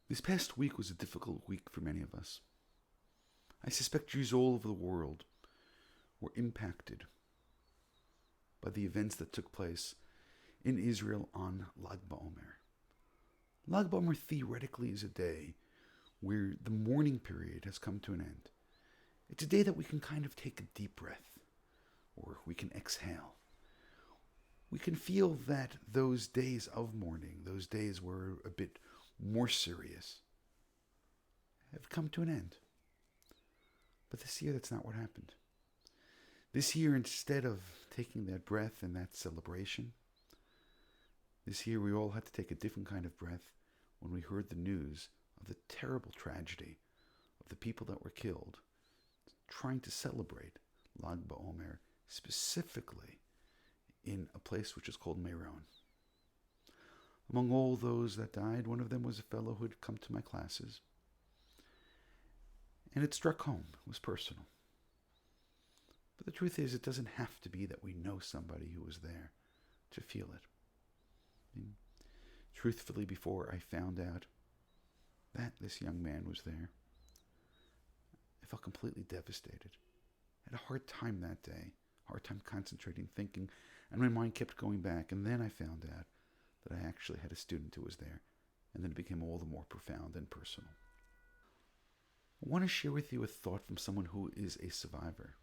This past week was a difficult week for many of us. I suspect Jews all over the world were impacted by the events that took place in Israel on Lag BaOmer. Lag BaOmer theoretically is a day where the mourning period has come to an end. It's a day that we can kind of take a deep breath, or we can exhale. We can feel that those days of mourning, those days were a bit more serious, have come to an end. But this year, that's not what happened. This year, instead of taking that breath and that celebration, this year we all had to take a different kind of breath when we heard the news of the terrible tragedy of the people that were killed trying to celebrate Lag BaOmer, specifically in a place which is called Meron. Among all those that died, one of them was a fellow who had come to my classes. And it struck home. It was personal. But the truth is, it doesn't have to be that we know somebody who was there to feel it. I mean, truthfully, before I found out that this young man was there, I felt completely devastated. I had a hard time that day, hard time concentrating, thinking, and my mind kept going back. And then I found out that I actually had a student who was there, and then it became all the more profound and personal. I want to share with you a thought from someone who is a survivor.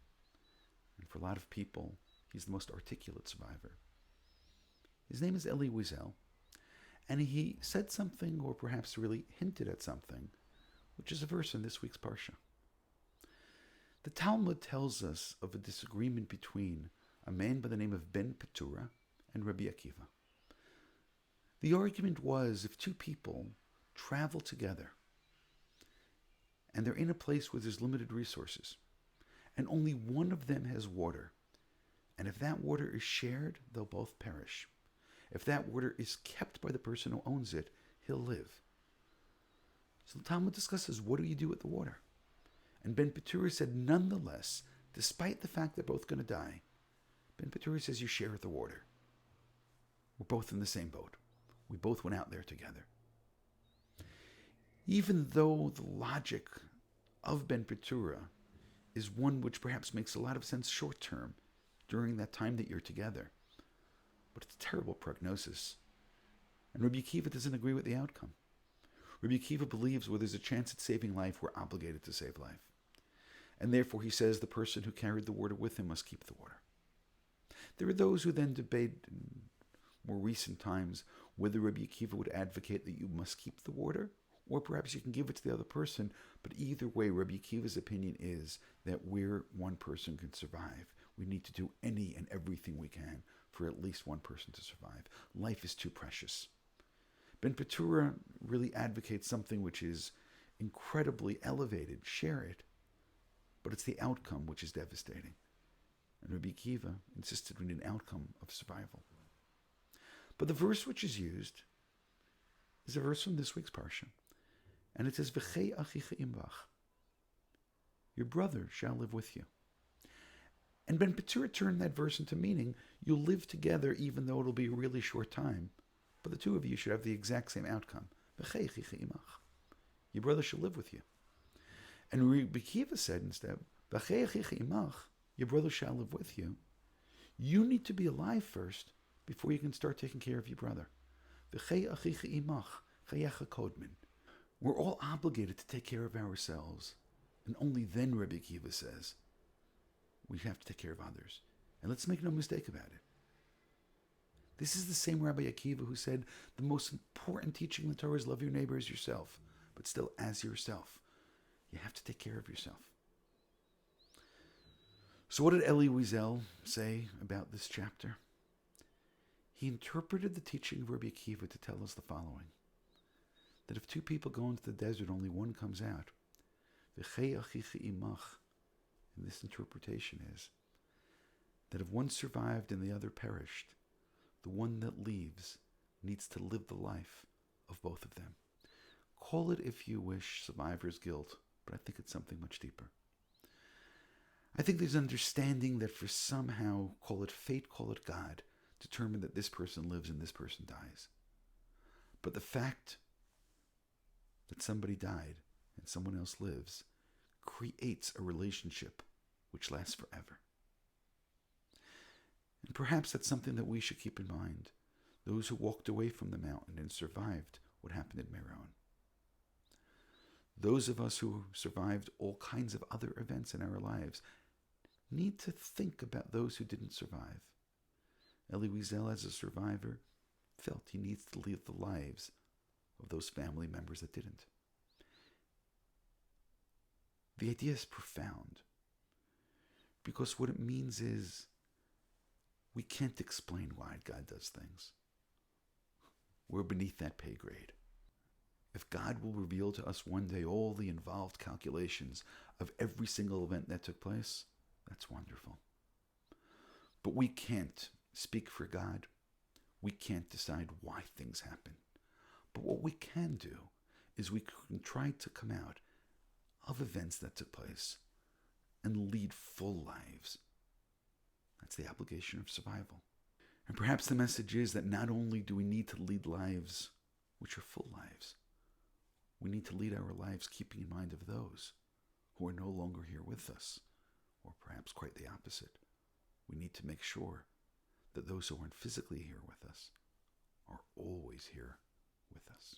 And for a lot of people, he's the most articulate survivor. His name is Elie Wiesel, and he said something, or perhaps really hinted at something, which is a verse in this week's Parsha. The Talmud tells us of a disagreement between a man by the name of Ben Petura and Rabbi Akiva. The argument was, if two people travel together and they're in a place where there's limited resources and only one of them has water, and if that water is shared, they'll both perish. If that water is kept by the person who owns it, he'll live. So the Talmud discusses, what do you do with the water? And Ben Petura said, nonetheless, despite the fact they're both going to die, Ben Petura says you share the water. We're both in the same boat. We both went out there together. Even though the logic of Ben Petura is one which perhaps makes a lot of sense short term during that time that you're together, but it's a terrible prognosis. And Rabbi Akiva doesn't agree with the outcome. Rabbi Akiva believes where there's a chance at saving life, we're obligated to save life. And therefore he says the person who carried the water with him must keep the water. There are those who then debate in more recent times whether Rabbi Akiva would advocate that you must keep the water, or perhaps you can give it to the other person. But either way, Rabbi Akiva's opinion is that where one person can survive, we need to do any and everything we can for at least one person to survive. Life is too precious. Ben Petura really advocates something which is incredibly elevated. Share it. But it's the outcome which is devastating. And Rabbi Akiva insisted we need an outcome of survival. But the verse which is used is a verse from this week's Parsha. And it says, V'chei achicha imvach. Your brother shall live with you. And Ben Petura turned that verse into meaning, you'll live together even though it'll be a really short time, but the two of you should have the exact same outcome. V'chei achicha imach. Your brother shall live with you. And Rabbi Akiva said instead, V'chei achicha imach, your brother shall live with you. You need to be alive first before you can start taking care of your brother. V'chei achicha imach, chayecha kodmin. We're all obligated to take care of ourselves. And only then, Rabbi Akiva says, we have to take care of others. And let's make no mistake about it. This is the same Rabbi Akiva who said, the most important teaching in the Torah is love your neighbor as yourself. But still, as yourself, you have to take care of yourself. So what did Elie Wiesel say about this chapter? He interpreted the teaching of Rabbi Akiva to tell us the following. That if two people go into the desert, only one comes out. V'chei achicha imach. And this interpretation is that if one survived and the other perished, the one that leaves needs to live the life of both of them. Call it, if you wish, survivor's guilt, but I think it's something much deeper. I think there's understanding that for somehow, call it fate, call it God, determined that this person lives and this person dies. But the fact that somebody died and someone else lives creates a relationship which lasts forever. And perhaps that's something that we should keep in mind, those who walked away from the mountain and survived what happened at Meron. Those of us who survived all kinds of other events in our lives need to think about those who didn't survive. Elie Wiesel, as a survivor, felt he needs to live the lives of those family members that didn't. The idea is profound, because what it means is we can't explain why God does things. We're beneath that pay grade. If God will reveal to us one day all the involved calculations of every single event that took place, that's wonderful. But we can't speak for God. We can't decide why things happen. But what we can do is we can try to come out of events that took place and lead full lives. That's the obligation of survival. And perhaps the message is that not only do we need to lead lives which are full lives, we need to lead our lives keeping in mind of those who are no longer here with us, or perhaps quite the opposite. We need to make sure that those who aren't physically here with us are always here with us.